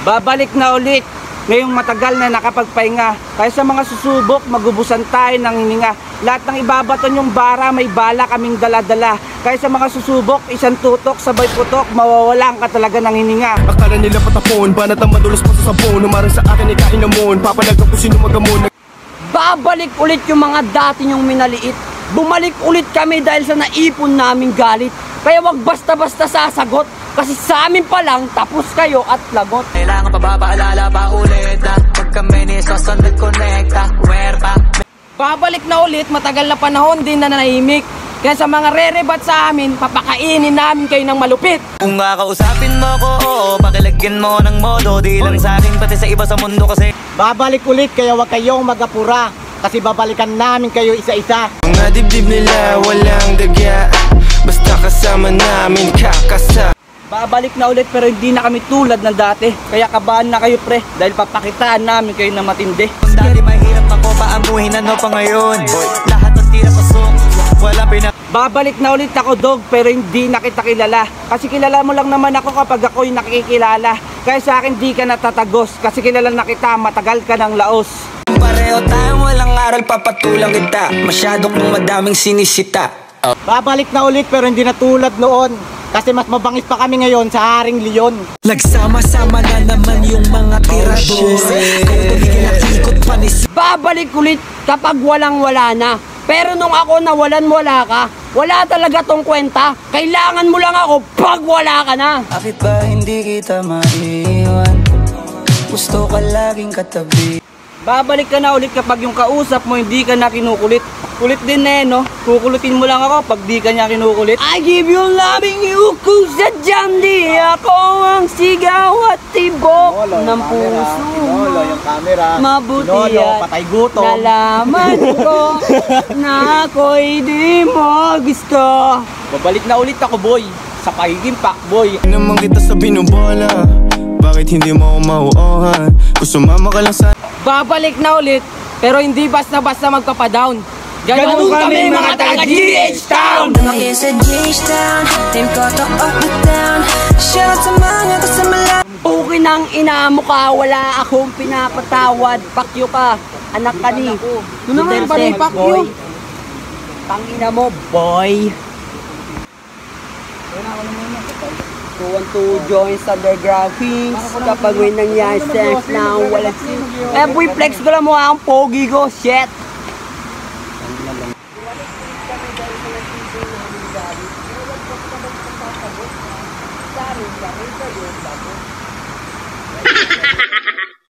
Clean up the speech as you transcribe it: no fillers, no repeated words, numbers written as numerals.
Babalik na ulit ngayong matagal na nakapagpahinga. Kaya sa mga susubok, magubusan tayo ng hininga. Lahat ng ibabaton yung bara, may bala kaming dala-dala. Kaya sa mga susubok, isang tutok, sabay putok, mawawalan ka talaga ng hininga. Akala nila patapon, banat ang madulas pa sa sabon. Umarang sa akin ay kainamon, papalagang kung sino magamon. Babalik ulit yung mga dati nyong minaliit. Bumalik ulit kami dahil sa naipon naming galit. Kaya wag basta-basta sasagot, kasi sa amin pa lang tapos kayo at lagot. Kailangan pa ba paalala pa ulit na pag kami ni Sosandad Connecta, where pa? Babalik na ulit, matagal na panahon din na nanahimik. Kaya sa mga re-rebat sa amin, papakainin namin kayo ng malupit. Kung kakausapin mo ko, oo, pakilagyan mo ng modo. Di lang sa akin, pati sa iba sa mundo kasi Babalik ulit, kaya wag kayong magapura, kasi babalikan namin kayo isa-isa. Mga dibdib nila walang dagya, basta kasama namin kakasa. Babalik na ulit pero hindi na kami tulad ng dati. Kaya kabahan na kayo pre, dahil papakitaan namin kayo na matindi. dati mahirap ako paamuhin, ano pa ngayon? Lahat ng tira pasok, walang Babalik na ulit ako dog pero hindi na kita kilala. Kasi kilala mo lang naman ako kapag ako'y nakikilala. Kaya sa akin di ka natatagos, kasi kilala na kita, matagal ka ng laos. Pareho tayong walang aral, papatulang kita. Masyado kong madaming sinisita. Babalik na ulit pero hindi na tulad noon, kasi mas mabangis pa kami ngayon sa Haring Leon. Nagsama-sama na naman yung mga tirador. Kung tumigil ang ikot panis. Babalik ulit kapag walang-wala na. Pero nung ako nawalan-wala ka, wala talaga tong kwenta. Kailangan mo lang ako pag wala ka na. Bakit ba hindi kita maiwan? Gusto ka laging katabi. Babalik ka na ulit kapag yung kausap mo hindi ka na kinukulit. Kulit din eh no, kukulutin mo lang ako pag di ka niya kinukulit. I give you loving you kung sadyang di ako ang sigaw at tibok ng puso. Sinolo yung camera. Mabuti Sinolo, yan. patay gutom. Nalaman ko na ako'y di mo gusto. Babalik na ulit ako boy, sa pagiging pakboy. Naman kita sa binubola, bakit hindi mo mauuhan? Kung sumama ka lang sa Babalik na ulit, pero hindi basta-basta magpapadown. Ganun kami mga taga-GH Town! Lumaki sa GH Town, team ko to up and down. Shout sa mga kasama lang. Okay nang inaamo ka, wala akong pinapatawad. Pakyo ka, anak ka ni naman, pare, pakyo. Tangina mo, boy. 212 joints underground kings. Kapag may nangyari sex na walang sin. Eh, boy, flex ko lang mukha ang pogi ko. Shit.